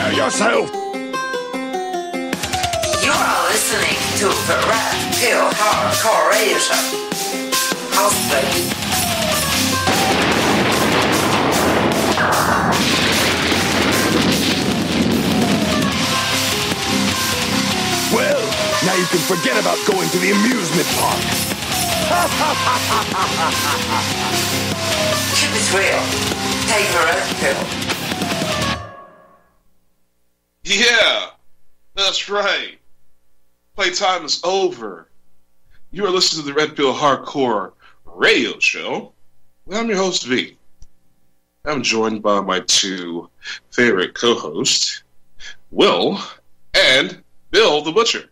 prepare yourself. You are listening to the Red Pill Hardcore Radio Show. House Baby. Well, now you can forget about going to the amusement park. Keep it real. Take the red pill. Yeah, that's right. Playtime is over. You are listening to the Red Pill Hardcore Radio Show. I'm your host, V. I'm joined by my two favorite co-hosts, Will and Bill the Butcher.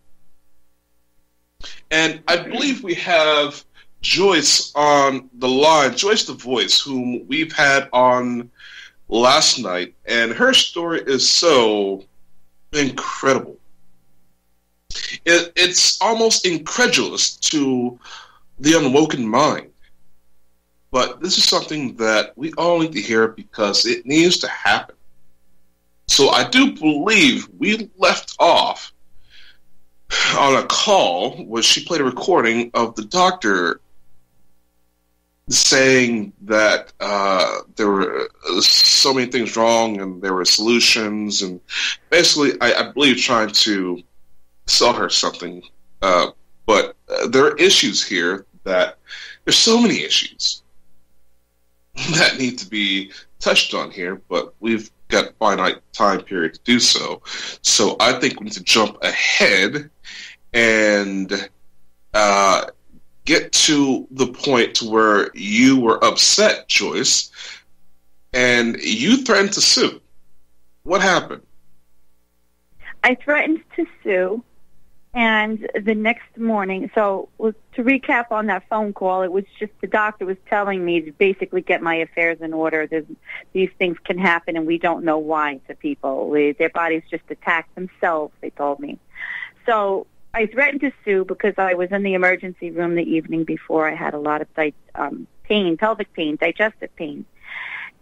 And I believe we have Joyce on the line, Joyce the Voice, whom we've had on last night, and her story is so incredible. It's almost incredulous to the unwoken mind. But this is something that we all need to hear because it needs to happen. So I do believe we left off on a call where she played a recording of the doctor saying that there were so many things wrong and there were solutions, and basically I believe trying to sell her something. But there are issues here that there's so many issues that need to be touched on here, but we've got finite time period to do so. So I think we need to jump ahead and get to the point to where you were upset, Joyce, and you threatened to sue. What happened? I threatened to sue, and the next morning, so to recap on that phone call, it was just the doctor was telling me to basically get my affairs in order. These things can happen, and we don't know why to people. Their bodies just attack themselves, they told me. So I threatened to sue because I was in the emergency room the evening before. I had a lot of pain, pelvic pain, digestive pain.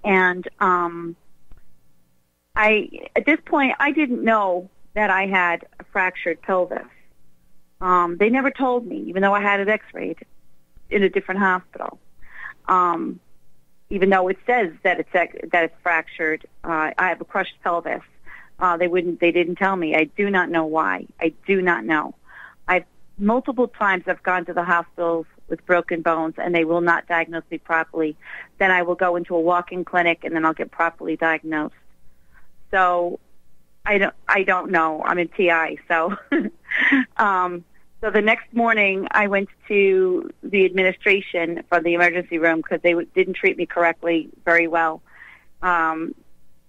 And at this point, I didn't know that I had a fractured pelvis. They never told me, even though I had it x-rayed in a different hospital. Even though it says that it's fractured, I have a crushed pelvis. They didn't tell me. I do not know why. I do not know. Multiple times I've gone to the hospitals with broken bones, and they will not diagnose me properly. Then I will go into a walk-in clinic, and then I'll get properly diagnosed. So I don't know. I'm in TI. So so the next morning I went to the administration from the emergency room because they didn't treat me correctly very well. I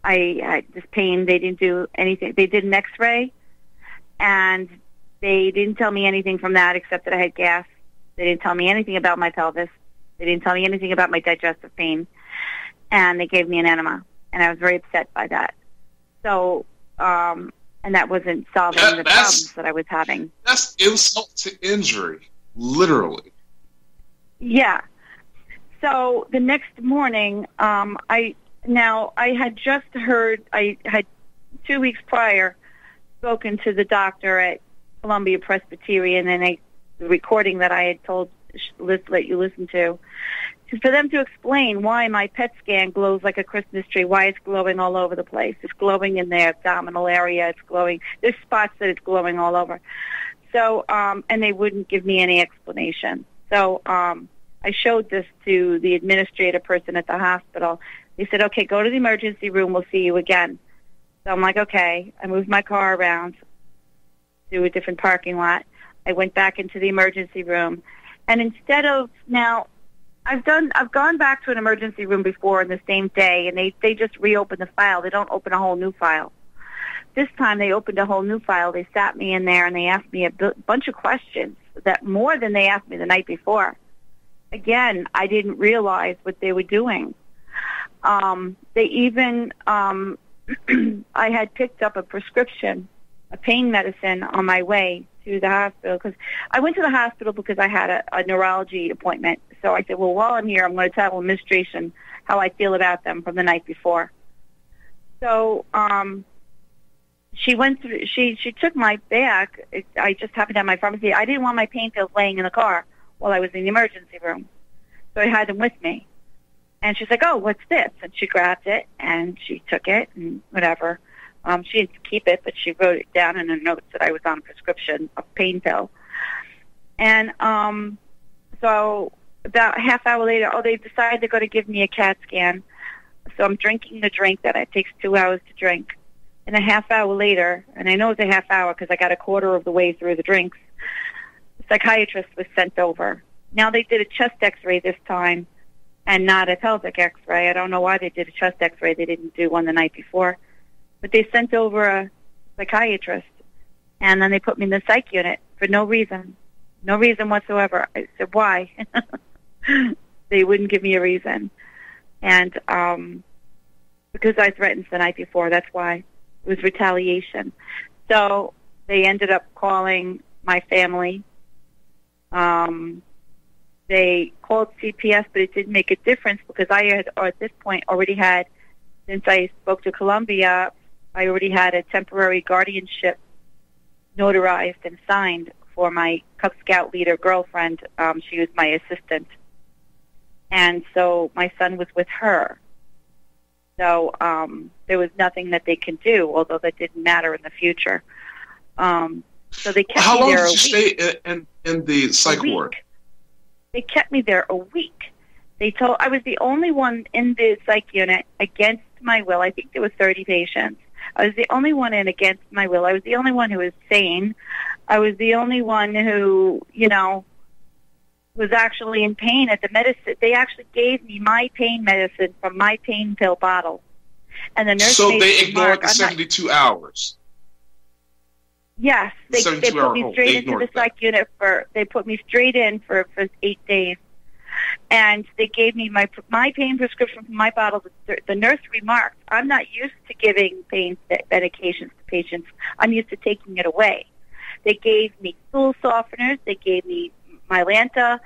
had this pain. They didn't do anything. They did an x-ray, and they didn't tell me anything from that except that I had gas. They didn't tell me anything about my pelvis. They didn't tell me anything about my digestive pain. And they gave me an enema. And I was very upset by that. So, and that wasn't solving the problems that I was having. That's insult to injury, literally. Yeah. So the next morning, I had just heard, I had 2 weeks prior spoken to the doctor at Columbia Presbyterian, and the recording that I had told let you listen to, for them to explain why my PET scan glows like a Christmas tree, why it's glowing all over the place. It's glowing in their abdominal area. It's glowing. There's spots that it's glowing all over. So, and they wouldn't give me any explanation. So I showed this to the administrative person at the hospital. They said, okay, go to the emergency room. We'll see you again. So I'm like, okay. I moved my car around to a different parking lot. I went back into the emergency room, and instead of now, I've gone back to an emergency room before in the same day, and they just reopen the file. They don't open a whole new file. This time they opened a whole new file. They sat me in there and they asked me a bunch of questions, that more than they asked me the night before. Again, I didn't realize what they were doing. They even I had picked up a prescription, a pain medicine on my way to the hospital, because I went to the hospital because I had a neurology appointment. So I said, well, while I'm here, I'm going to tell administration how I feel about them from the night before. So she went through. She took my bag. I just happened to have my pharmacy. I didn't want my pain pills laying in the car while I was in the emergency room, so I had them with me. And she's like, "Oh, what's this?" And she grabbed it and she took it and whatever. She didn't keep it, but she wrote it down in her notes that I was on a prescription of pain pill. And so about a half hour later, they decided they're going to give me a CAT scan. So I'm drinking the drink that it takes 2 hours to drink. And a half hour later, and I know it's a half hour because I got a quarter of the way through the drinks, the psychiatrist was sent over. Now they did a chest x-ray this time and not a pelvic x-ray. I don't know why they did a chest x-ray. They didn't do one the night before. But they sent over a psychiatrist, and then they put me in the psych unit for no reason. No reason whatsoever. I said, why? They wouldn't give me a reason. And because I threatened the night before, that's why. It was retaliation. So they ended up calling my family. They called CPS, but it didn't make a difference because I had, or at this point, already had, since I spoke to Columbia, I already had a temporary guardianship notarized and signed for my Cub Scout leader girlfriend. She was my assistant. And so my son was with her. So there was nothing that they can do, although that didn't matter in the future. So they kept How me long there did you a week. stay in the psych ward? They kept me there a week. They told I was the only one in the psych unit against my will. I think there were 30 patients. I was the only one in against my will. I was the only one who was sane. I was the only one who, was actually in pain at the medicine. They actually gave me my pain medicine from my pain pill bottle. And the nurse So made they the ignored remark, the 72 hours. Yes, they put 72-hour me hold. straight They into the ignored psych unit they put me straight in for 8 days. And they gave me my pain prescription from my bottle. The nurse remarked, I'm not used to giving pain medications to patients. I'm used to taking it away. They gave me stool softeners. They gave me Mylanta,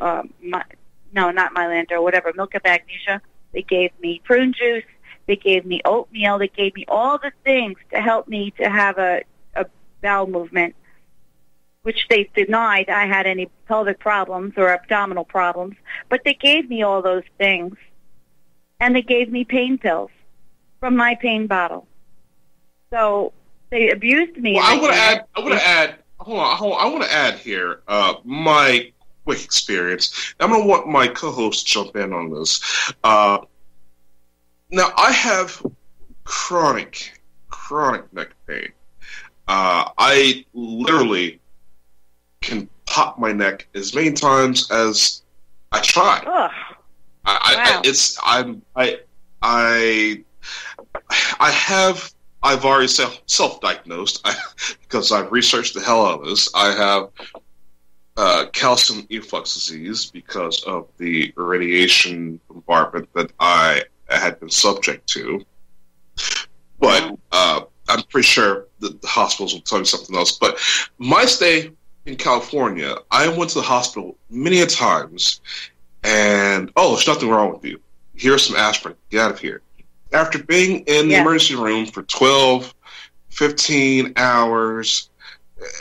not Mylanta, whatever, milk of magnesia. They gave me prune juice. They gave me oatmeal. They gave me all the things to help me to have a bowel movement, which they denied I had any pelvic problems or abdominal problems. But they gave me all those things. And they gave me pain pills from my pain bottle. So they abused me. Well, I want to add here my quick experience. I'm going to want my co-host to jump in on this. Now, I have chronic neck pain. I literally can pop my neck as many times as I try. Ugh. I've already self-diagnosed because I've researched the hell out of this. I have calcium efflux disease because of the radiation bombardment that I had been subject to. But I'm pretty sure that the hospitals will tell you something else. But my stay in California, I went to the hospital many a times, and there's nothing wrong with you. Here's some aspirin. Get out of here. After being in the emergency room for 12, 15 hours,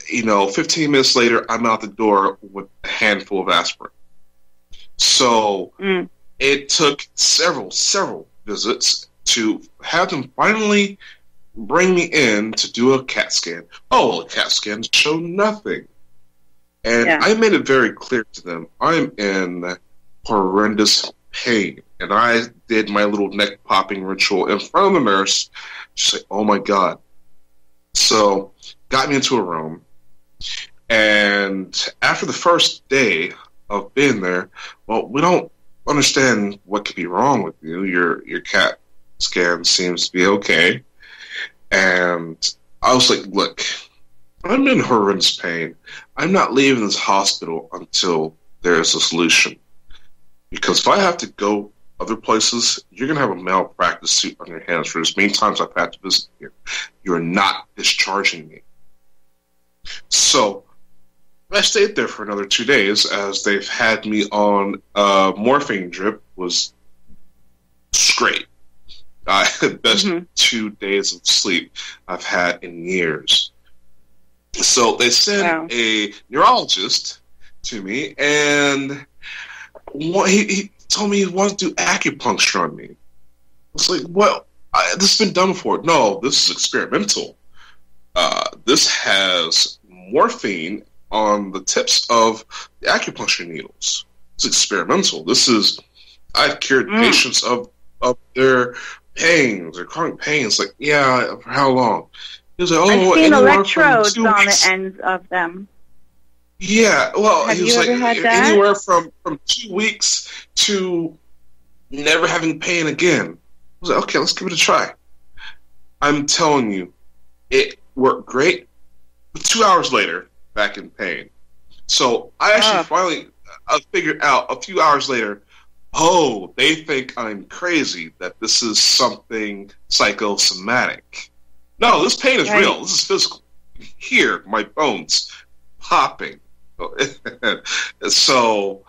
15 minutes later, I'm out the door with a handful of aspirin. So it took several visits to have them finally bring me in to do a CAT scan. A CAT scan showed nothing. And I made it very clear to them, I'm in horrendous pain. And I did my little neck popping ritual in front of the nurse. She's like, oh my God. So, got me into a room. And after the first day of being there, we don't understand what could be wrong with you. Your CAT scan seems to be okay. And I was like, look, I'm in horrendous pain. I'm not leaving this hospital until there's a solution. Because if I have to go other places, you're going to have a malpractice suit on your hands for as many times I've had to visit here. You're not discharging me. So I stayed there for another 2 days as they've had me on a morphine drip. Was great. Best 2 days of sleep I've had in years. So they sent a neurologist to me, and he told me he wanted to do acupuncture on me. I was like, well, this has been done before. No, this is experimental. This has morphine on the tips of the acupuncture needles. It's experimental. I've cured patients of their pains, their chronic pains. Like, yeah, for how long? He was like, I've seen electrodes on the ends of them. Yeah, well, Have he was you like ever had that? anywhere from 2 weeks to never having pain again. I was like, okay, let's give it a try. I'm telling you, it worked great. 2 hours later, back in pain. So I actually finally figured out a few hours later, they think I'm crazy, that this is something psychosomatic. No, this pain is real. This is physical. Here, my bones popping. So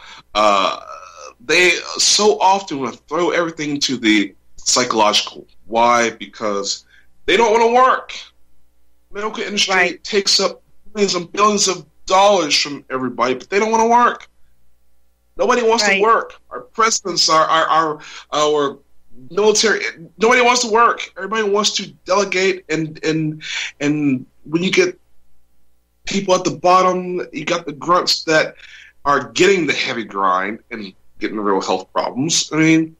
they so often want to throw everything to the psychological. Why? Because they don't want to work. The medical industry takes up millions and billions of dollars from everybody, but they don't want to work. Nobody wants to work. Our presidents, our military, nobody wants to work. Everybody wants to delegate, and when you get people at the bottom, you got the grunts that are getting the heavy grind and getting real health problems. I mean,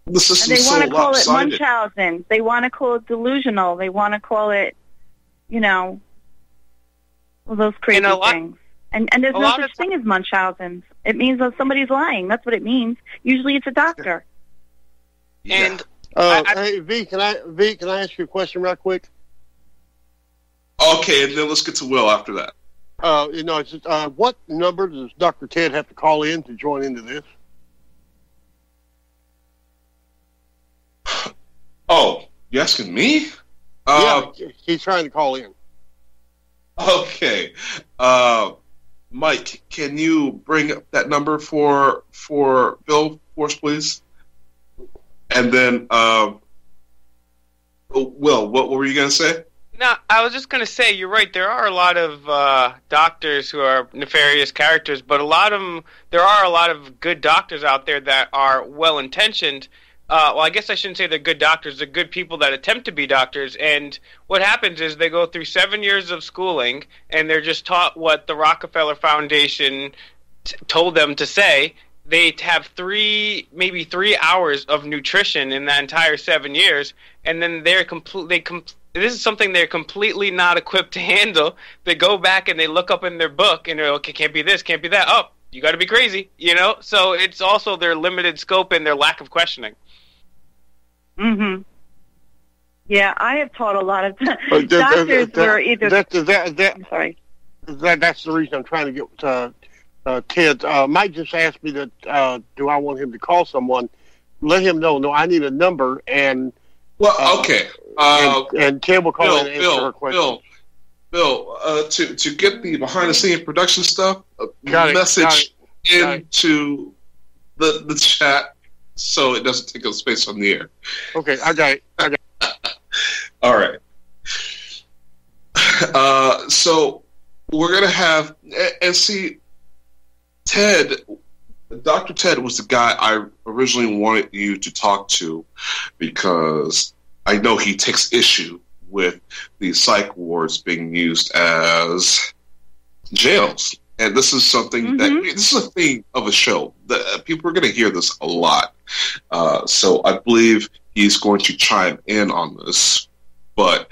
the system's so lopsided. And they want to call it Munchausen. They want to call it delusional. They want to call it, all those crazy things. And there's no such thing as Munchausen. It means that somebody's lying. That's what it means. Usually it's a doctor. And hey, V, can I ask you a question real quick? Okay, and then let's get to Will after that. It's just, what number does Dr. Ted have to call in to join into this? Oh, you asking me? Yeah, he's trying to call in. Okay. Mike, can you bring up that number for Bill for us, please? And then, Will, what were you going to say? No, I was just going to say, you're right. There are a lot of doctors who are nefarious characters, but there are a lot of good doctors out there that are well-intentioned. Well, I guess I shouldn't say they're good doctors. They're good people that attempt to be doctors. And what happens is they go through 7 years of schooling, and they're just taught what the Rockefeller Foundation told them to say. They have maybe 3 hours of nutrition in that entire 7 years, and then this is something they're completely not equipped to handle. They go back and they look up in their book, and they're okay, can't be this, can't be that. Oh, you got to be crazy, So it's also their limited scope and their lack of questioning. Mm-hmm. Yeah, I have taught a lot of doctors were either. I'm sorry. That's the reason I'm trying to get Ted. Mike just asked me that. Do I want him to call someone? Let him know. No, I need a number and. Well, okay. And Ted will call in and answer her question. Bill, to get the behind the scenes production stuff, message into the chat so it doesn't take up space on the air. Okay, I got it. All right. So we're gonna have and see Ted. Dr. Ted was the guy I originally wanted you to talk to because I know he takes issue with the psych wards being used as jails. And this is something this is a theme of a show. People are going to hear this a lot. So I believe he's going to chime in on this. But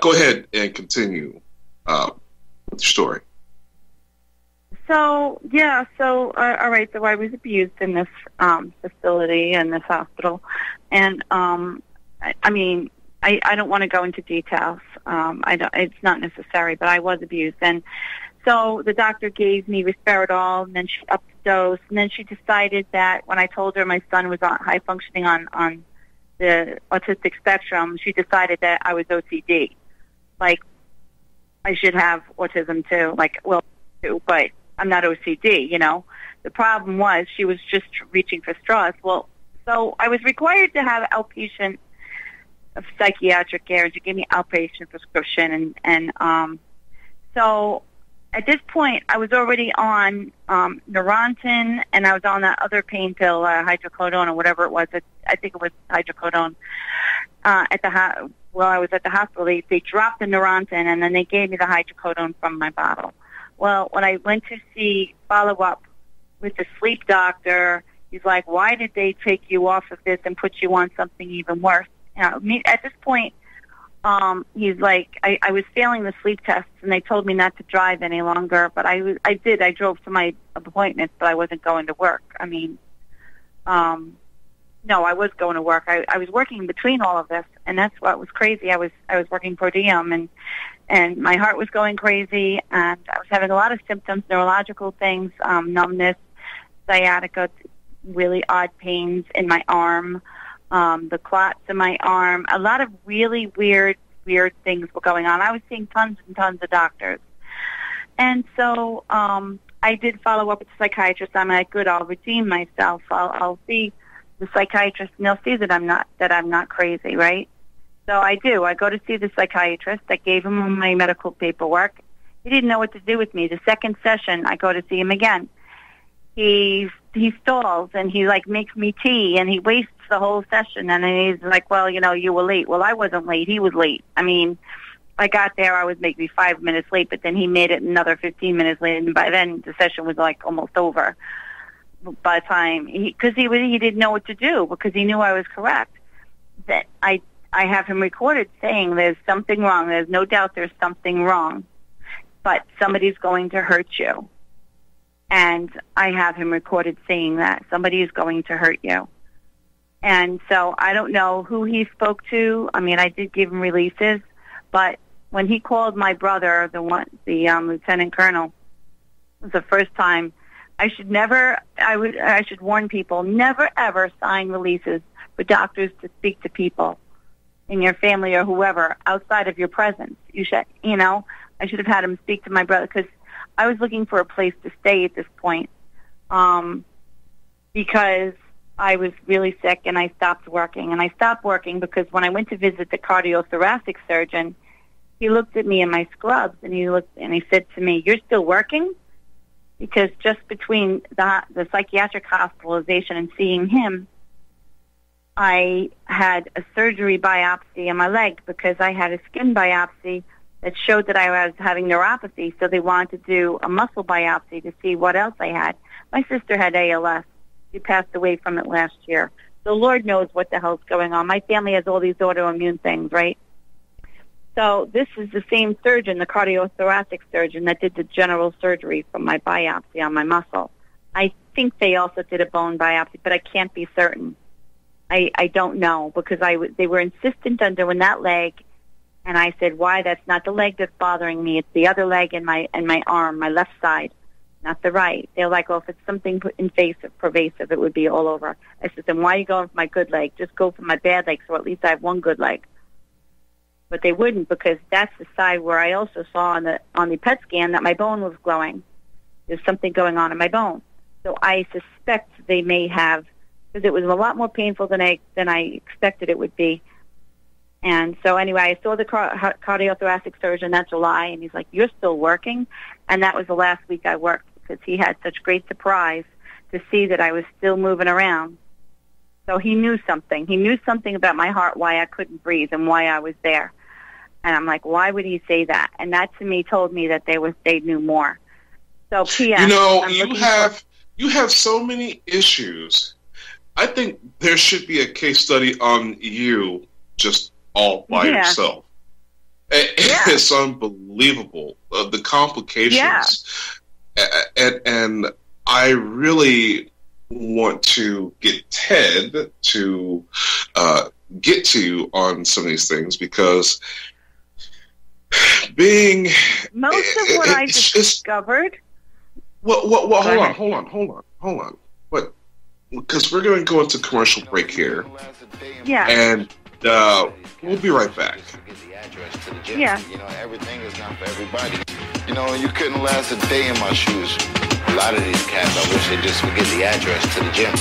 go ahead and continue with your story. So, all right, so I was abused in this facility, in this hospital. And, I don't want to go into details. It's not necessary, but I was abused. And so the doctor gave me Risperidol, and then she upped the dose, and then she decided that when I told her my son was high functioning on the autistic spectrum, she decided that I was OCD. Like, I should have autism too, but I'm not OCD, The problem was she was just reaching for straws. Well, so I was required to have outpatient of psychiatric care. She gave me outpatient prescription, and so at this point, I was already on Neurontin, and I was on that other pain pill, hydrocodone or whatever it was. I think it was hydrocodone. While I was at the hospital, they dropped the Neurontin, and then they gave me the hydrocodone from my bottle. Well, when I went to follow up with the sleep doctor, he's like, "Why did they take you off of this and put you on something even worse?" At this point, he's like, I was failing the sleep tests, and they told me not to drive any longer. But I did. I drove to my appointments, but I wasn't going to work. I mean, no, I was going to work. I was working between all of this, and that's what was crazy. I was working per diem, and my heart was going crazy, and I was having a lot of symptoms, neurological things, numbness, sciatica, really odd pains in my arm, the clots in my arm. A lot of really weird things were going on. I was seeing tons and tons of doctors. And so I did follow up with the psychiatrist. I'm like, good, I'll redeem myself. I'll see the psychiatrist, and they'll see that I'm not crazy, right? So I do. I go to see the psychiatrist. I gave him my medical paperwork. He didn't know what to do with me. The second session, I go to see him again. He stalls, and he makes me tea, and he wastes the whole session. And then he's like, "Well, you were late." Well, I wasn't late. He was late. I mean, I got there. I was maybe 5 minutes late, but then he made it another 15 minutes late, and by then the session was almost over. By the time he didn't know what to do, because he knew I was correct. That I have him recorded saying there's something wrong. There's no doubt there's something wrong, but somebody's going to hurt you. And I have him recorded saying that somebody is going to hurt you. And so I don't know who he spoke to. I mean, I did give him releases, but when he called my brother, the lieutenant colonel, it was the first time. I should warn people, never ever sign releases for doctors to speak to people in your family or whoever outside of your presence. I should have had him speak to my brother, because I was looking for a place to stay at this point, because I was really sick and I stopped working. And I stopped working because when I went to visit the cardiothoracic surgeon, he looked at me in my scrubs, and he said to me, "You're still working?" Because just between the psychiatric hospitalization and seeing him, I had a surgery biopsy in my leg, because I had a skin biopsy that showed that I was having neuropathy. So they wanted to do a muscle biopsy to see what else I had. My sister had ALS. She passed away from it last year. So Lord knows what the hell's going on. My family has all these autoimmune things, right? So this is the same surgeon, the cardiothoracic surgeon, that did the general surgery from my biopsy on my muscle. I think they also did a bone biopsy, but I can't be certain. I don't know, because they were insistent on doing that leg, and I said, "Why? That's not the leg that's bothering me. It's the other leg and my arm, my left side, not the right." They're like, "Oh, if it's something invasive, pervasive, it would be all over." I said, "Then why are you going for my good leg? Just go for my bad leg, so at least I have one good leg." But they wouldn't, because that's the side where I also saw on the PET scan that my bone was glowing. There's something going on in my bone. So I suspect they may have, because it was a lot more painful than I expected it would be. And so anyway, I saw the cardiothoracic surgeon that July, and he's like, "You're still working?" And that was the last week I worked, because he had such great surprise to see that I was still moving around. So he knew something. He knew something about my heart, why I couldn't breathe and why I was there. And I'm like, why would he say that? And that to me told me that they knew more. So P.S. You have so many issues. I think there should be a case study on you just all by yourself. It's unbelievable, the complications. Yeah. And I really want to get Ted to get to you on some of these things, because most of what I discovered. Well, hold on. What? Because we're going to go into commercial break here. Yeah. And we'll be right back. Yeah. Everything is not for everybody. You couldn't last a day in my shoes. A lot of these cats, I wish they just would get the address to the gym.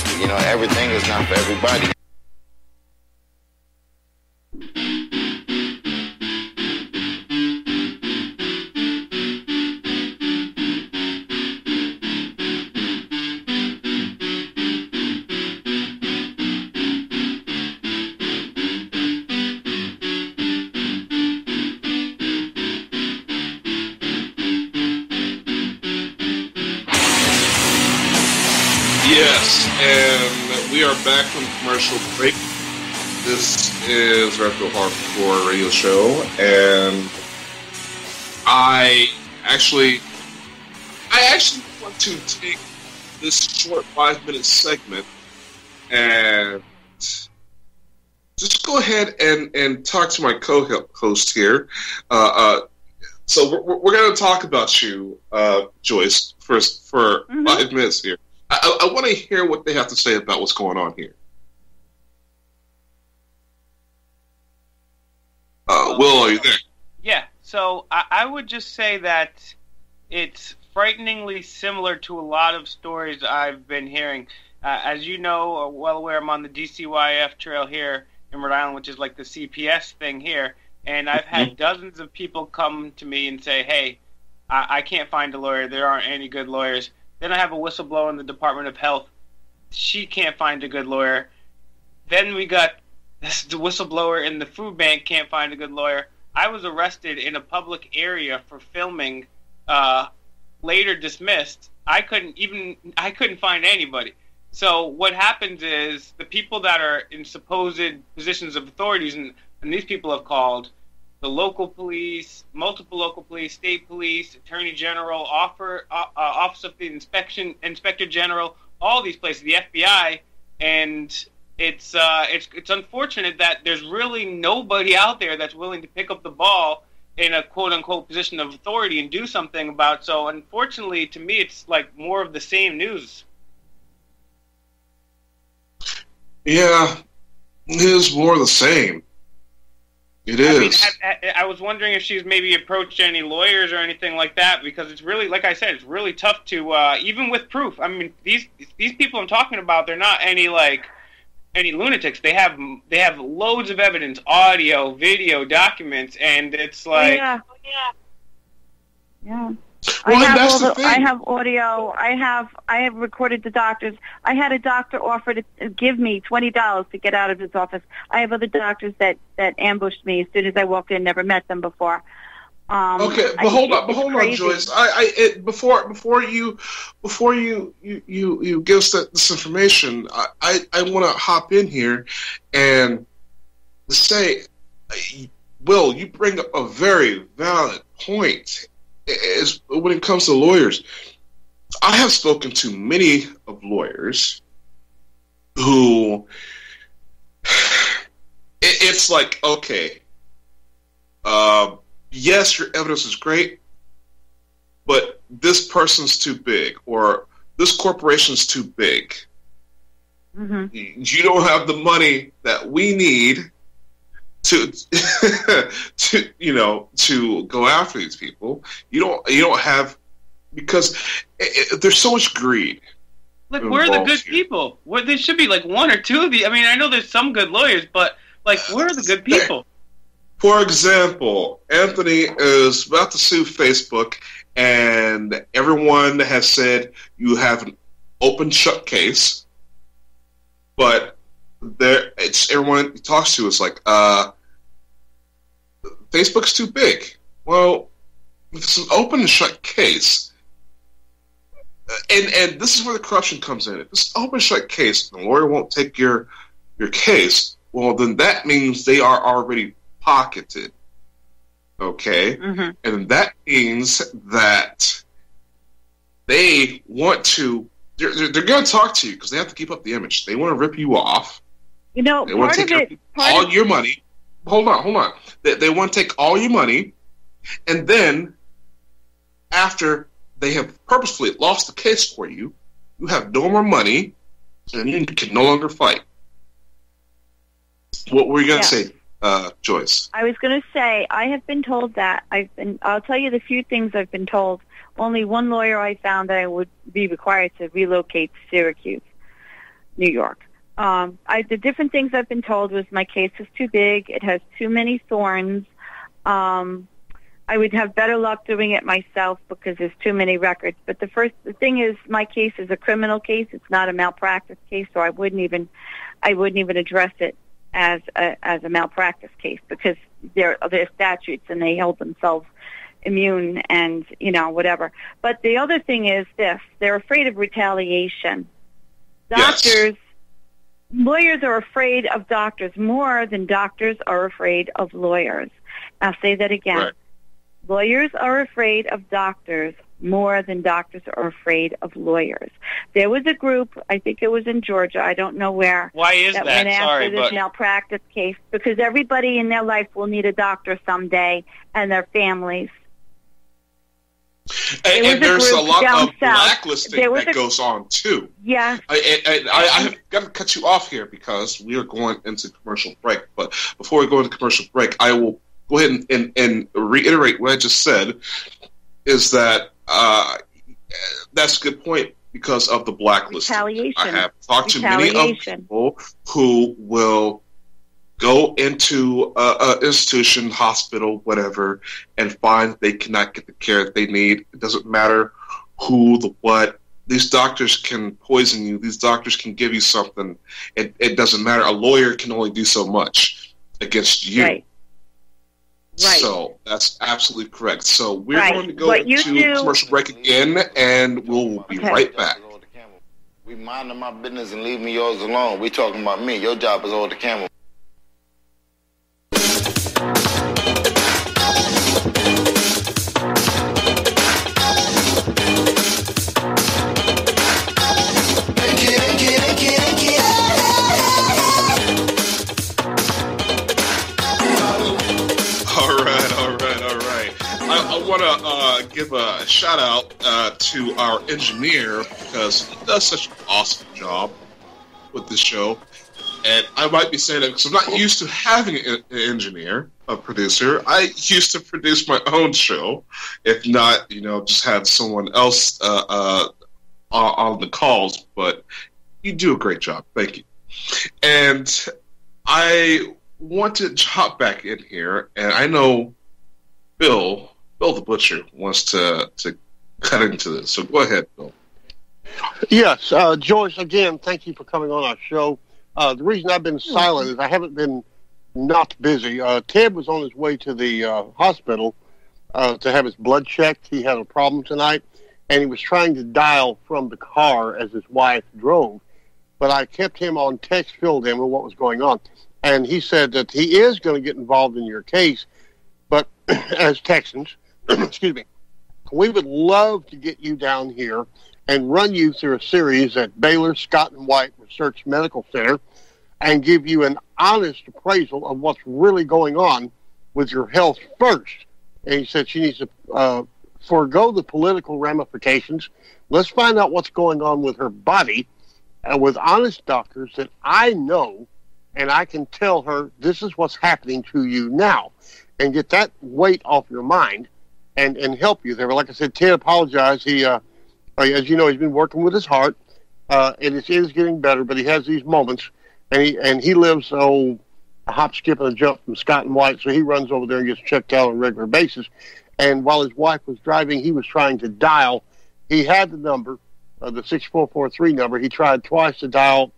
Everything is not for everybody. Yes, and we are back from commercial break. This is Retro Hardcore Radio Show, and I actually want to take this short 5-minute segment and just go ahead and talk to my co-host here. So we're going to talk about you, Joyce, for 5 minutes here. I want to hear what they have to say about what's going on here. Will, are you there? Yeah, so I would just say that it's frighteningly similar to a lot of stories I've been hearing. As you know, or well aware, I'm on the DCYF trail here in Rhode Island, which is like the CPS thing here, and I've had dozens of people come to me and say, hey, I can't find a lawyer. There aren't any good lawyers. Then I have a whistleblower in the Department of Health. She can't find a good lawyer. Then we got the whistleblower in the food bank can't find a good lawyer. I was arrested in a public area for filming, later dismissed. I couldn't find anybody. So what happens is the people that are in supposed positions of authorities, and these people have called the local police, multiple local police, state police, attorney general, office of the inspector general, all these places, the FBI, and it's unfortunate that there's really nobody out there that's willing to pick up the ball in a quote unquote position of authority and do something about. So unfortunately, to me, it's like more of the same news. Yeah, it is more the same. It is. I was wondering if she's maybe approached any lawyers or anything like that, because it's really, like I said, it's really tough to, even with proof. I mean, these people I'm talking about, they're not any lunatics. They have loads of evidence, audio, video, documents, and it's like... Yeah. Well, I have audio. I have recorded the doctors. I had a doctor offer to give me $20 to get out of his office. I have other doctors that ambushed me as soon as I walked in. Never met them before. Okay, but hold on, Joyce. Before you give us this information, I want to hop in here and say, Will, you bring up a very valid point. Is when it comes to lawyers. I have spoken to many of lawyers who it's like, okay, yes, your evidence is great, but this person's too big, or this corporation's too big. Mm-hmm. You don't have the money that we need to go after these people. You don't have, because there's so much greed. Look, where are the good people? There should be like one or two of the. I mean, I know there's some good lawyers, but like, where are the good people? For example, Anthony is about to sue Facebook, and everyone has said you have an open shut case, but everyone he talks to is like, Facebook's too big. Well, if it's an open and shut case, and this is where the corruption comes in. If it's an open and shut case, and the lawyer won't take your case, well, then that means they are already pocketed. Okay? Mm-hmm. And that means that they want to, they're going to talk to you because they have to keep up the image. They want to rip you off. You know, they want to take all your money. Hold on. They want to take all your money, and then after they have purposefully lost the case for you, you have no more money, and you can no longer fight. What were you going to say, Joyce? I was going to say, I have been told that. I'll tell you the few things I've been told. Only one lawyer I found that I would be required to relocate to Syracuse, New York. The different things I've been told was my case is too big. It has too many thorns. I would have better luck doing it myself because there's too many records. But the thing is, my case is a criminal case. It's not a malpractice case, so I wouldn't even address it as a malpractice case because they're statutes and they hold themselves immune and whatever. But the other thing is this: they're afraid of retaliation. Doctors, lawyers are afraid of doctors more than doctors are afraid of lawyers. I'll say that again. Right. Lawyers are afraid of doctors more than doctors are afraid of lawyers. There was a group, I think it was in Georgia, I don't know where. Why is that? that? Went Sorry, after this but malpractice case, because everybody in their life will need a doctor someday, and their families. And there's a lot down of south. blacklisting There was that goes on too. Yeah. I have got to cut you off here because we are going into commercial break. But before we go into commercial break, I will go ahead and reiterate what I just said. Is that that's a good point because of the blacklisting. Retaliation. I have talked to many of people who will go into an institution, hospital, whatever, and find they cannot get the care that they need. It doesn't matter who, the what. These doctors can poison you. These doctors can give you something. It doesn't matter. A lawyer can only do so much against you. Right. Right. So that's absolutely correct. So we're Right. going to go What you to do- commercial break again, and we'll be Okay. right back. We minding my business and leave me yours alone. We talking about me. Your job is hold the camera. I want to give a shout out to our engineer because he does such an awesome job with this show. And I might be saying that because I'm not used to having an engineer, a producer. I used to produce my own show, if not, just have someone else on the calls. But you do a great job. Thank you. And I want to hop back in here, and I know Bill the Butcher wants to cut into this. So go ahead, Bill. Yes, Joyce, again, thank you for coming on our show. The reason I've been silent is I haven't been not busy. Ted was on his way to the hospital to have his blood checked. He had a problem tonight, and he was trying to dial from the car as his wife drove. But I kept him on text, filled him with what was going on. And he said that he is going to get involved in your case, but as Texans, excuse me, we would love to get you down here and run you through a series at Baylor Scott and White Research Medical Center and give you an honest appraisal of what's really going on with your health first. And he said she needs to forego the political ramifications. Let's find out what's going on with her body with honest doctors that I know, and I can tell her this is what's happening to you now, and get that weight off your mind and help you there. But like I said, Ted apologized. He, as you know, he's been working with his heart, and it is getting better, but he has these moments, and he lives a hop, skip, and a jump from Scott and White, so he runs over there and gets checked out on a regular basis. And while his wife was driving, he was trying to dial. He had the number, the 6443 number. He tried twice to dial.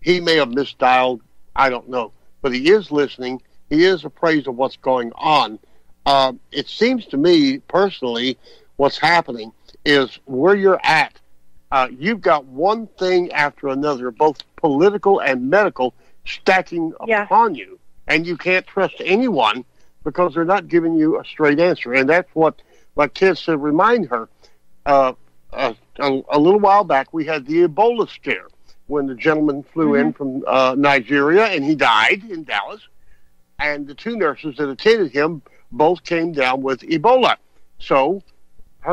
He may have misdialed. I don't know. But he is listening. He is appraised of what's going on. It seems to me, personally, what's happening is where you're at. You've got one thing after another, both political and medical, stacking upon you. And you can't trust anyone because they're not giving you a straight answer. And that's what, like Ted said, remind her. A little while back, we had the Ebola scare when the gentleman flew in from Nigeria, and he died in Dallas. And the two nurses that attended him both came down with Ebola. So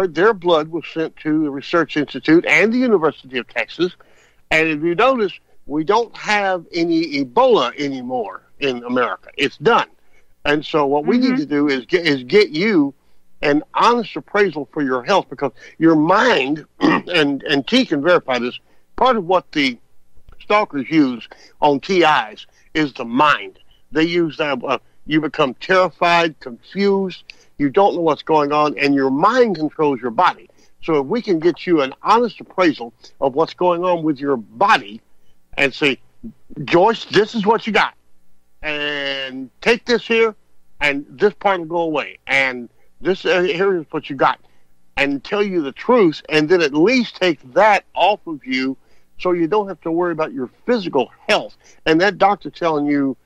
their blood was sent to the Research Institute and the University of Texas. And if you notice, we don't have any Ebola anymore in America. It's done. And so what we need to do is get you an honest appraisal for your health, because your mind, and T can verify this, part of what the stalkers use on TIs is the mind. They use that, you become terrified, confused, you don't know what's going on, and your mind controls your body. So if we can get you an honest appraisal of what's going on with your body and say, Joyce, this is what you got, and take this here, and this part will go away, and this here's what you got, and tell you the truth, and then at least take that off of you so you don't have to worry about your physical health. And that doctor telling you,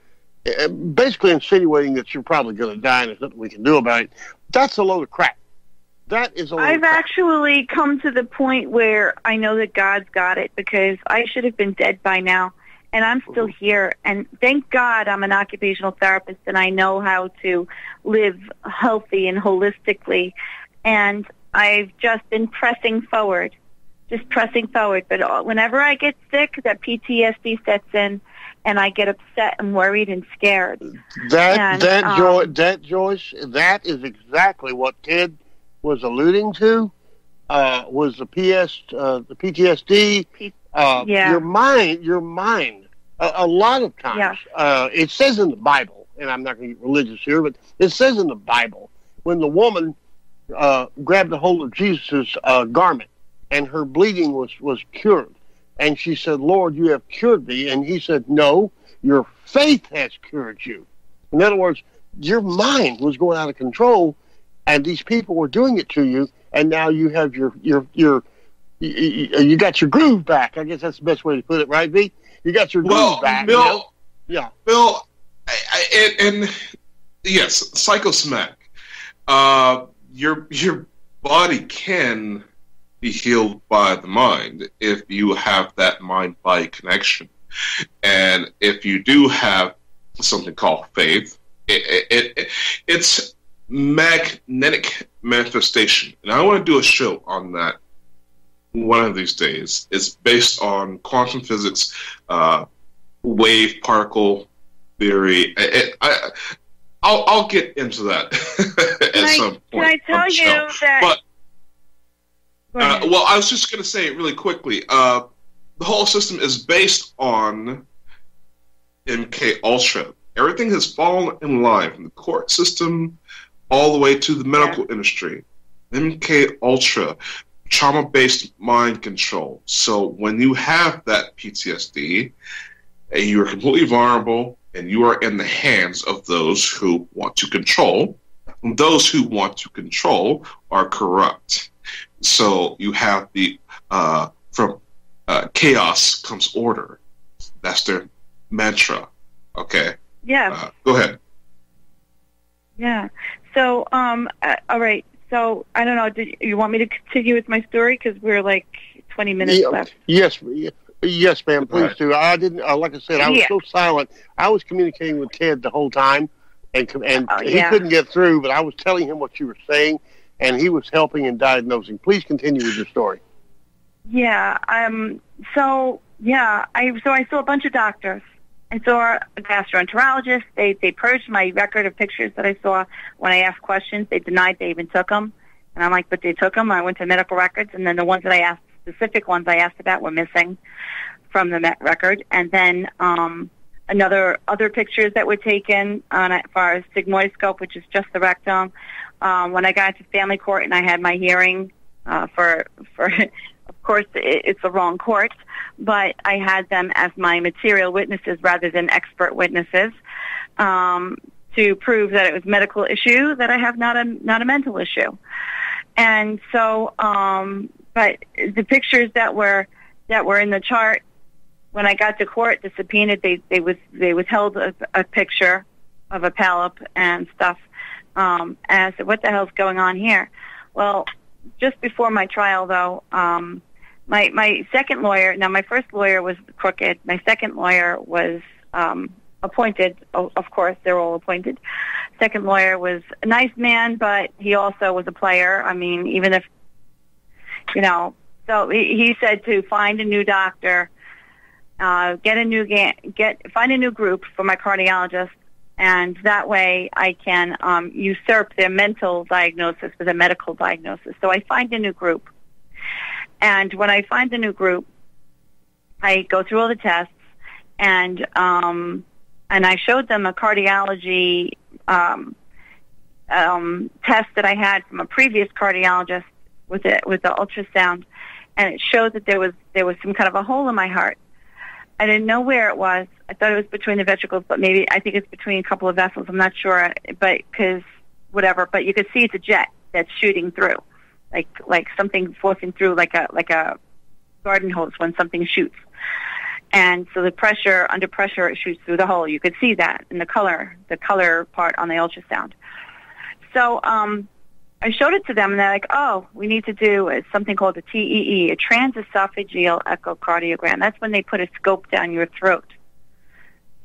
basically insinuating that you're probably going to die and there's nothing we can do about it, that's a load of crap. That is a load of I've crap. actually come to the point where I know that God's got it, because I should have been dead by now, and I'm still here. And thank God I'm an occupational therapist, and I know how to live healthy and holistically. And I've just been pressing forward. But whenever I get sick, that PTSD sets in, and I get upset and worried and scared. Joyce, that is exactly what Ted was alluding to. Was the PTSD? Your mind. A lot of times, it says in the Bible, and I'm not going to get religious here, but it says in the Bible, when the woman grabbed a hold of Jesus' garment, and her bleeding was cured. And she said, Lord, you have cured me. And he said, no, your faith has cured you. In other words, your mind was going out of control, and these people were doing it to you, and now you have you got your groove back. I guess that's the best way to put it, right, V? You got your groove back. Bill, Yeah. Bill, and yes, psychosomatic. Your body can be healed by the mind if you have that mind-body connection. And if you do have something called faith, it's magnetic manifestation. And I want to do a show on that one of these days. It's based on quantum physics, wave particle theory. I'll get into that at some point. Can I tell you that... But, well, I was just going to say really quickly, the whole system is based on MK Ultra. Everything has fallen in line, from the court system all the way to the medical industry. MK Ultra, trauma-based mind control. So when you have that PTSD, and you are completely vulnerable, and you are in the hands of those who want to control, and those who want to control are corrupt. So you have the from chaos comes order. That's their mantra. Okay. Yeah. Go ahead. Yeah. So, all right. So I don't know. Did you want me to continue with my story? Because we're like 20 minutes left. Yes, ma'am. Please do. I didn't. Like I said, I was so silent. I was communicating with Ted the whole time, and he couldn't get through. But I was telling him what you were saying, and he was helping and diagnosing. Please continue with your story. Yeah. So I saw a bunch of doctors. I saw a gastroenterologist. They purged my record of pictures that I saw. When I asked questions, they denied they even took them. And I'm like, but they took them. I went to medical records, and then the ones that I asked, specific ones I asked about, were missing from the Met record. And then other pictures that were taken as far as sigmoidoscope, which is just the rectum. When I got to family court and I had my hearing for of course, it's the wrong court, but I had them as my material witnesses rather than expert witnesses to prove that it was a medical issue, that I have not a mental issue. And so, but the pictures that were in the chart, when I got to court, the subpoena, they withheld a picture of a polyp and stuff. And I said, what the hell's going on here? Well, just before my trial, though, my second lawyer, now my first lawyer was crooked. My second lawyer was appointed. Of course, they're all appointed. Second lawyer was a nice man, but he also was a player. I mean, even if, so he said to find a new doctor, find a new group for my cardiologist, and that way I can usurp their mental diagnosis with a medical diagnosis. So I find a new group. And when I find the new group, I go through all the tests, and I showed them a cardiology test that I had from a previous cardiologist with the ultrasound, and it showed that there was some kind of a hole in my heart. I didn't know where it was. I thought it was between the ventricles, but maybe I think it's between a couple of vessels. I'm not sure, but because whatever. But you could see it's a jet that's shooting through, like something forcing through, like a garden hose when something shoots. And so under pressure, it shoots through the hole. You could see that in the color part on the ultrasound. So I showed it to them, and they're like, oh, we need to do something called a TEE, a transesophageal echocardiogram. That's when they put a scope down your throat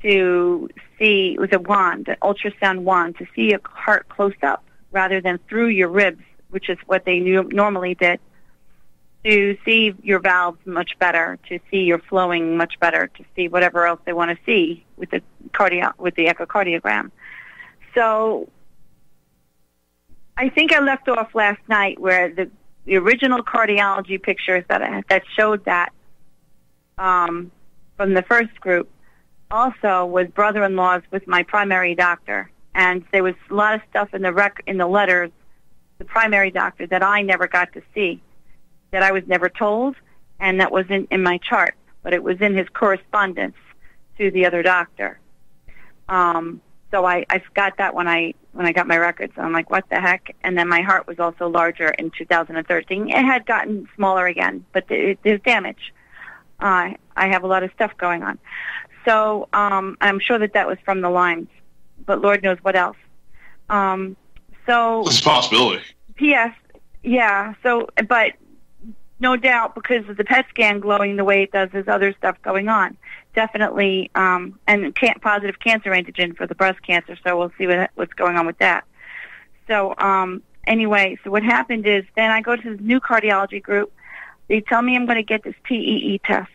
to see, with a wand, an ultrasound wand, to see your heart close up rather than through your ribs, which is what they normally did, to see your valves much better, to see your flowing much better, to see whatever else they want to see with the echocardiogram. So I think I left off last night where the original cardiology pictures that showed that from the first group also was brother-in-laws with my primary doctor, and there was a lot of stuff in the letters, the primary doctor, that I never got to see, that I was never told, and that wasn't in my chart, but it was in his correspondence to the other doctor. So I got that when I got my records. I'm like, what the heck? And then my heart was also larger in 2013. It had gotten smaller again, but there's damage. I have a lot of stuff going on. So I'm sure that was from the Lyme's, but Lord knows what else. So it's a possibility. P.S. Yeah. So, but no doubt, because of the PET scan glowing the way it does, there's other stuff going on. Definitely, and positive cancer antigen for the breast cancer. So we'll see what's going on with that. So anyway, so what happened is then I go to the new cardiology group. They tell me I'm going to get this TEE test.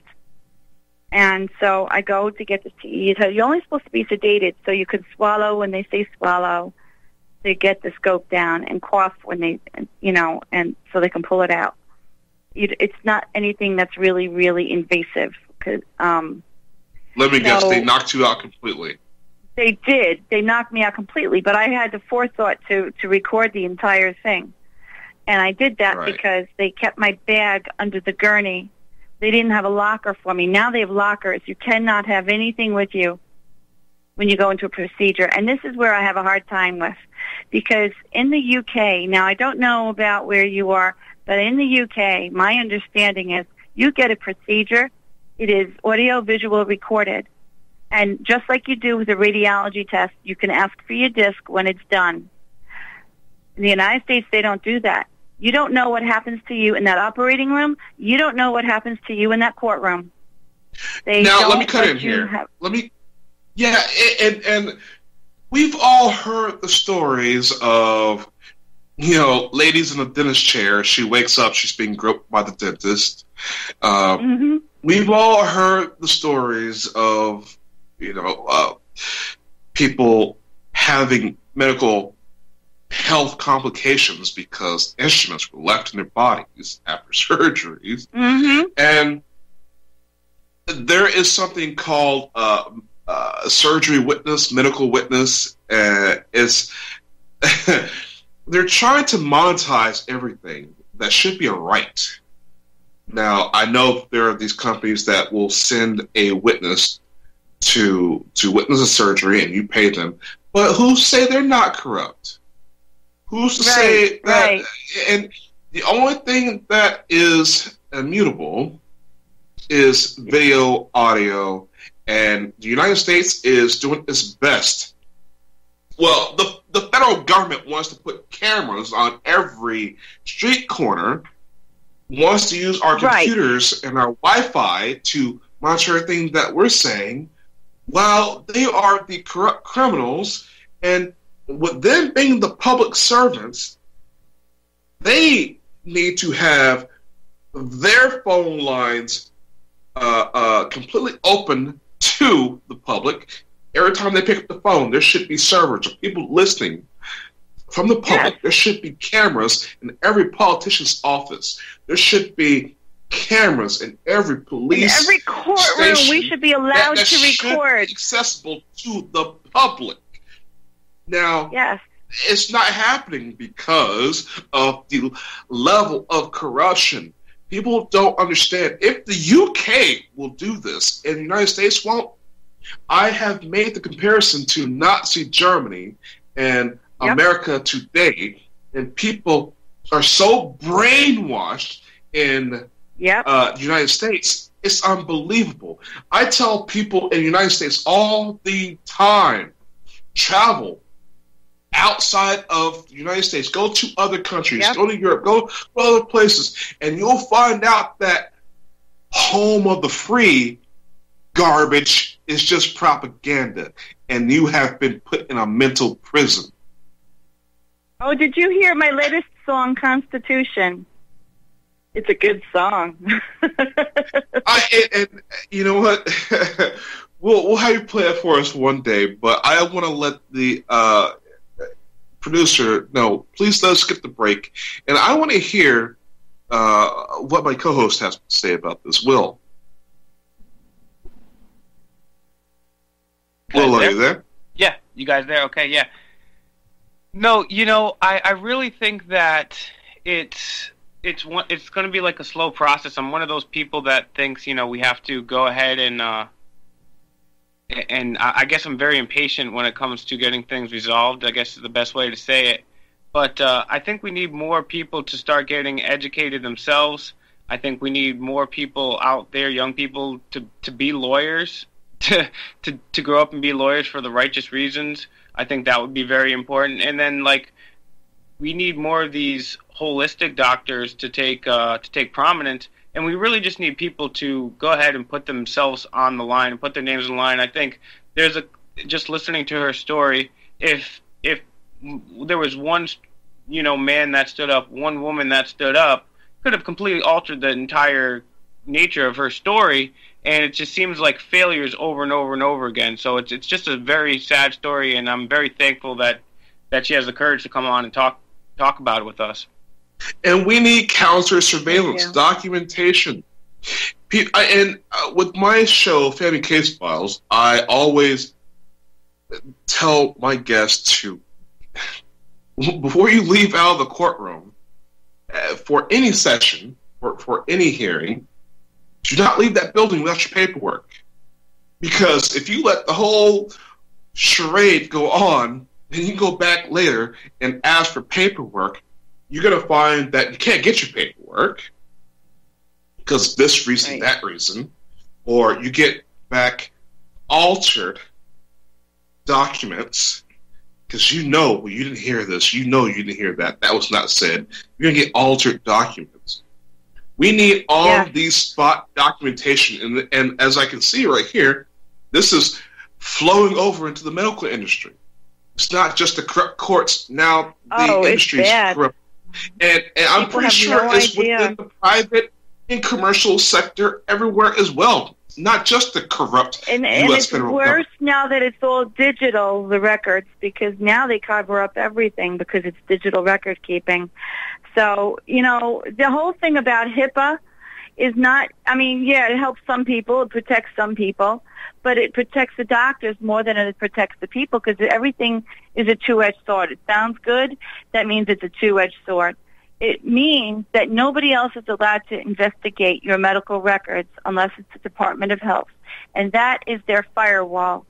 And so I go to get this TEE test. You're only supposed to be sedated, so you can swallow when they say swallow. They get the scope down, and cough when they, and so they can pull it out. It's not anything that's really, really invasive. Cause, let me guess, they knocked you out completely. They did. They knocked me out completely, but I had the forethought to record the entire thing. And I did that because they kept my bag under the gurney. They didn't have a locker for me. Now they have lockers. You cannot have anything with you when you go into a procedure. And this is where I have a hard time with, because in the UK, now I don't know about where you are, but in the UK, my understanding is you get a procedure, it is audio-visual recorded. And just like you do with a radiology test, you can ask for your disc when it's done. In the United States, they don't do that. You don't know what happens to you in that operating room. You don't know what happens to you in that courtroom. Let me cut in here. And we've all heard the stories of, ladies in a dentist chair. She wakes up, she's being groped by the dentist. We've all heard the stories of, people having medical health complications because instruments were left in their bodies after surgeries. And there is something called surgery witness, medical witness. It's they're trying to monetize everything that should be a right. Now, I know there are these companies that will send a witness to witness a surgery, and you pay them. But who say they're not corrupt? Who's to say that? Right. And the only thing that is immutable is video, audio, and the United States is doing its best. Well, the federal government wants to put cameras on every street corner, wants to use our computers and our Wi-Fi to monitor everything that we're saying, while they are the corrupt criminals. And with them being the public servants, they need to have their phone lines completely open to the public. Every time they pick up the phone, there should be servers of people listening from the public. Yes. There should be cameras in every politician's office. There should be cameras in every police in every courtroom. We should be allowed to record. Accessible to the public. Now, it's not happening because of the level of corruption. People don't understand. If the UK will do this and the United States won't, I have made the comparison to Nazi Germany and America today, and people are so brainwashed in Yep. United States, it's unbelievable. I tell people in the United States all the time, travel outside of the United States, go to other countries, Yep. go to Europe, go to other places, and you'll find out that home of the free garbage is just propaganda, and you have been put in a mental prison. Oh, did you hear my latest song, Constitution? It's a good song. And you know what? we'll have you play it for us one day, but I want to let the producer know, please let us skip the break, and I want to hear what my co-host has to say about this. Will, are you there? Yeah, you guys there? Okay, yeah. No, I really think that it's going to be like a slow process. I'm one of those people that thinks, we have to go ahead and I guess I'm very impatient when it comes to getting things resolved, I guess is the best way to say it. But I think we need more people to start getting educated themselves. I think we need more people out there, young people, to be lawyers, to grow up and be lawyers for the righteous reasons. I think that would be very important. And then, we need more of these holistic doctors to take prominence. And we really just need people to go ahead and put themselves on the line and put their names on the line. I think just listening to her story, if there was one, man that stood up, one woman that stood up, could have completely altered the entire nature of her story. And it just seems like failures over and over and over again. So it's just a very sad story, and I'm very thankful that she has the courage to come on and talk about it with us. And we need counter surveillance, documentation. And with my show, Family Case Files, I always tell my guests to, before you leave out of the courtroom, for any session, for any hearing, do not leave that building without your paperwork. Because if you let the whole charade go on, then you go back later and ask for paperwork, you're going to find that you can't get your paperwork because of this reason, that reason, or you get back altered documents because you didn't hear this, you didn't hear that was not said. You're going to get altered documents. We need all of these spot documentation, and as I can see right here, this is flowing over into the medical industry. It's not just the corrupt courts. Now the industry is corrupt. And I'm pretty sure it's within the private and commercial sector everywhere as well. Not just the corrupt U.S. federal government. It's worse now that it's all digital, the records, because now they cover up everything because it's digital record keeping. So, the whole thing about HIPAA is not, it helps some people, it protects some people, but it protects the doctors more than it protects the people because everything is a two-edged sword. It sounds good. That means it's a two-edged sword. It means that nobody else is allowed to investigate your medical records unless it's the Department of Health. And that is their firewall.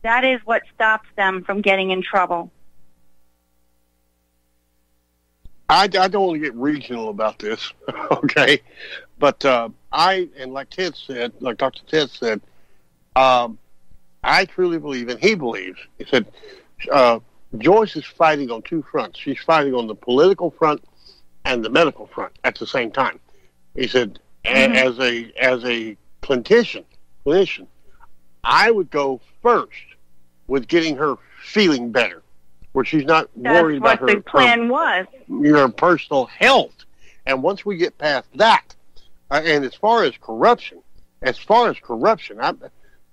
That is what stops them from getting in trouble. I don't want to get regional about this, okay? But like Ted said, like Dr. Ted said, I truly believe, and he believes, he said, Joyce is fighting on two fronts. She's fighting on the political front and the medical front at the same time. He said, as a clinician, I would go first with getting her feeling better, where she's not worried about her. That's what the plan was. Your personal health. And once we get past that, and as far as corruption,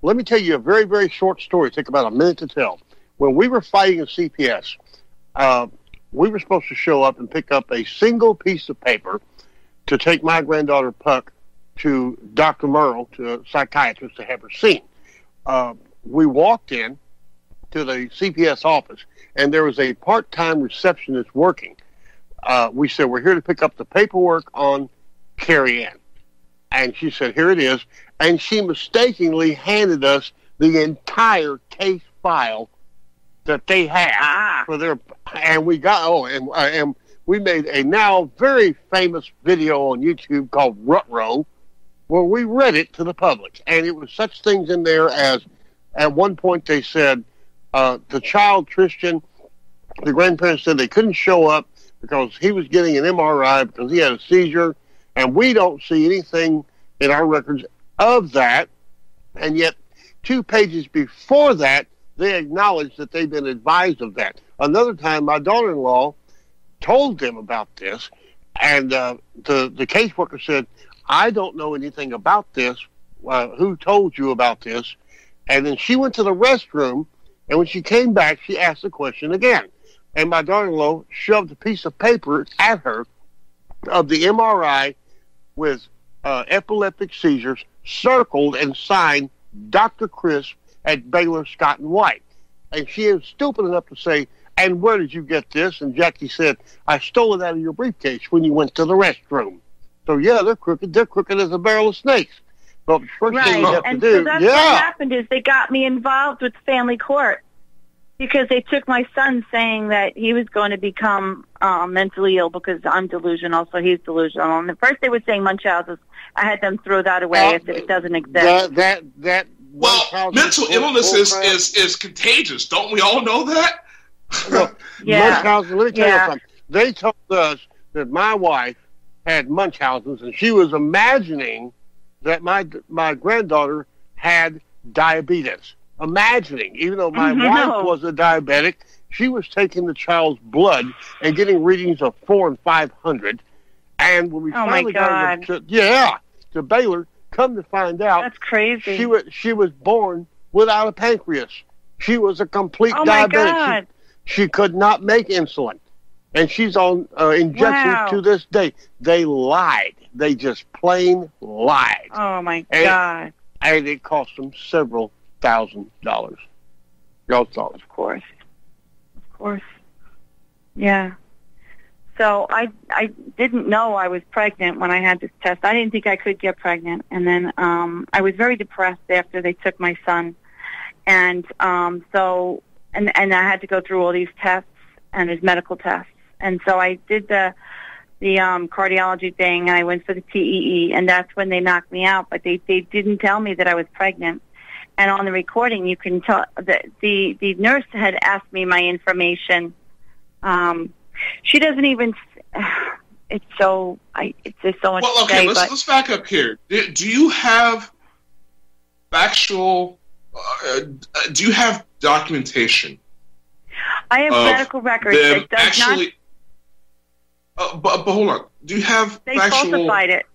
let me tell you a very, very short story. It took about a minute to tell. When we were fighting in CPS, we were supposed to show up and pick up a single piece of paper to take my granddaughter Puck to Dr. Merle, to a psychiatrist, to have her seen. We walked in to the CPS office, and there was a part-time receptionist working. We said, we're here to pick up the paperwork on Carrie Ann. And she said, here it is. And she mistakenly handed us the entire case file that they had for their, and we got, and we made a now very famous video on YouTube called Rutrow, where we read it to the public. And it was such things in there as, at one point they said, the child, Tristan, the grandparents said they couldn't show up because he was getting an MRI because he had a seizure, and we don't see anything in our records of that. And yet, 2 pages before that, they acknowledged that they'd been advised of that. Another time, my daughter-in-law told them about this, and the caseworker said, I don't know anything about this. Who told you about this? And then she went to the restroom, and when she came back, she asked the question again. And my daughter-in-law shoved a piece of paper at her of the MRI with epileptic seizures, circled and signed Dr. Chris at Baylor Scott and White. And she is stupid enough to say, and where did you get this? And Jackie said, I stole it out of your briefcase when you went to the restroom. So, yeah, they're crooked. They're crooked as a barrel of snakes. But the first thing you have to do, so that's what happened is they got me involved with family court because they took my son saying that he was going to become mentally ill because I'm delusional, so he's delusional. And at first they were saying Munchausen's. I had them throw that away. I said it doesn't exist. Well, mental illness is contagious. Don't we all know that? Well, Munchausen, let me tell you something. They told us that my wife had Munchausen's, and she was imagining that my granddaughter had diabetes. Imagining, even though my wife was a diabetic, she was taking the child's blood and getting readings of 400 and 500. And when we finally got her to Baylor, come to find out, that's crazy. She was born without a pancreas. She was a complete diabetic. My God. She could not make insulin, and she's on injections to this day. They lied. They just plain lied. Oh my God! And it cost them several $1,000. Y'all thought, of course, yeah. So I didn't know I was pregnant when I had this test. I didn't think I could get pregnant. And then I was very depressed after they took my son. And so I had to go through all these tests and his medical tests. And so I did the cardiology thing, and I went for the TEE, and that's when they knocked me out. But they didn't tell me that I was pregnant. And on the recording, you can tell that the nurse had asked me my information. She doesn't even. It's so. It's just so much. Well, okay. Let's back up here. Do you have factual? Do you have documentation? I have medical records that does actually, not. But hold on. Do you have? They factual, falsified it.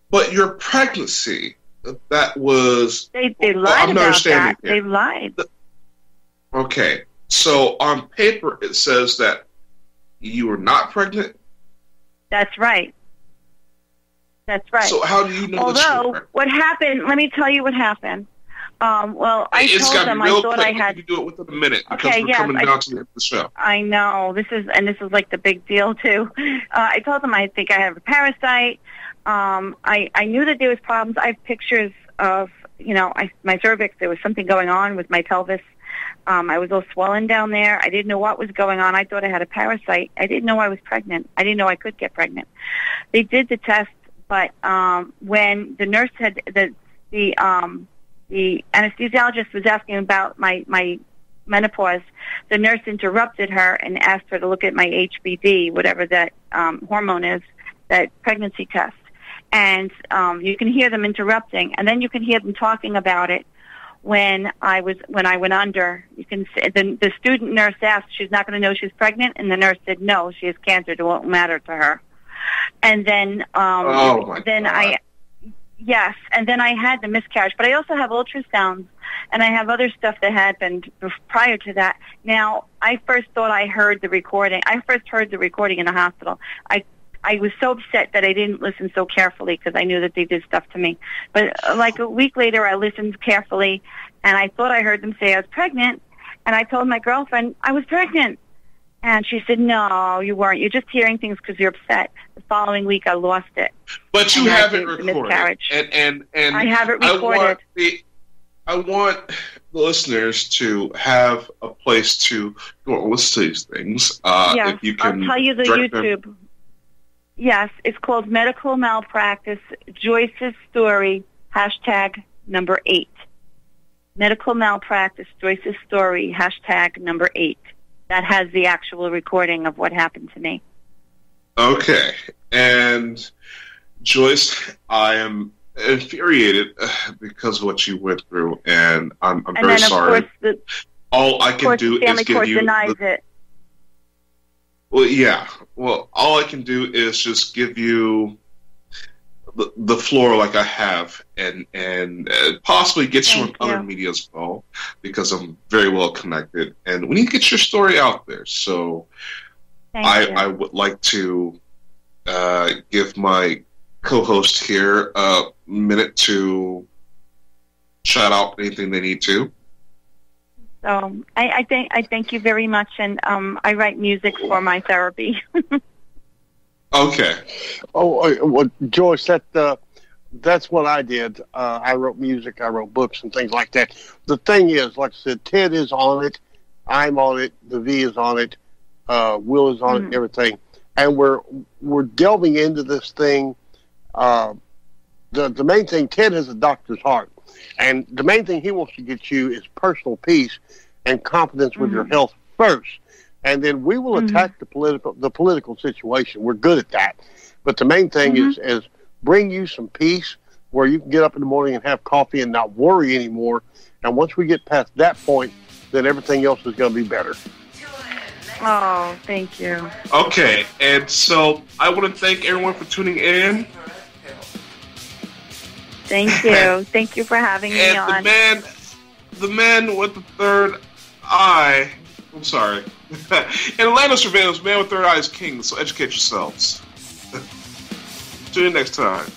But your pregnancy, that was. They lied about that. They lied. Okay. So on paper, it says that you were not pregnant? That's right. That's right. So how do you know that you were pregnant? What happened, let me tell you what happened. Well, I told them I thought I had... You do it within a minute because we're coming down to the end of the show. I know. This is like the big deal, too. I told them I think I have a parasite. I knew that there was problems. I have pictures of, my cervix. There was something going on with my pelvis. I was all swollen down there. I didn't know what was going on. I thought I had a parasite. I didn't know I was pregnant. I didn't know I could get pregnant. They did the test, but when the nurse had the anesthesiologist was asking about my menopause, the nurse interrupted her and asked her to look at my HBD, whatever that hormone is, that pregnancy test. And you can hear them interrupting, and then you can hear them talking about it. When I went under, you can see the student nurse asked, she's not going to know she's pregnant, and the nurse said, no, she has cancer, it won't matter to her. And then, and then I had the miscarriage, but I also have ultrasounds, and I have other stuff that happened prior to that. Now, I first thought I heard the recording. I first heard the recording in the hospital. I was so upset that I didn't listen so carefully because I knew that they did stuff to me. But like a week later, I listened carefully, and I thought I heard them say I was pregnant, and I told my girlfriend I was pregnant. And she said, no, you weren't. You're just hearing things because you're upset. The following week, I lost it. But you have it recorded. And I have it recorded. I want the listeners to have a place to go and listen to these things, Yes, if you can I'll tell you the direct them- YouTube. Yes, it's called Medical Malpractice, Joyce's Story, #8. Medical Malpractice, Joyce's Story, #8. That has the actual recording of what happened to me. Okay. And Joyce, I am infuriated because of what you went through, and I'm And very then, of sorry. course, All I can do the family is give court you denies it. Well, yeah. Well, all I can do is just give you the floor like I have, and possibly get you on Thank other you. media as well, because I'm very well connected, and we need to get your story out there. So Thank you. I would like to give my co-host here a minute to shout out anything they need to. So I thank you very much, and I write music for my therapy. Okay. Well, Joyce, that's what I did. I wrote music, I wrote books and things like that. The thing is, like I said, Ted is on it, I'm on it, the V is on it, Will is on it, and everything, and we're delving into this thing. The main thing, Ted has a doctor's heart, and the main thing he wants to get you is personal peace and confidence with your health first. And then we will attack the political situation. We're good at that. But the main thing is bring you some peace where you can get up in the morning and have coffee and not worry anymore. And once we get past that point, then everything else is going to be better. Oh, thank you. Okay, and so I want to thank everyone for tuning in. Thank you. Thank you for having me And on. the man with the third eye. I'm sorry. In Atlanta surveillance, man with third eye is king. So educate yourselves. Tune in next time.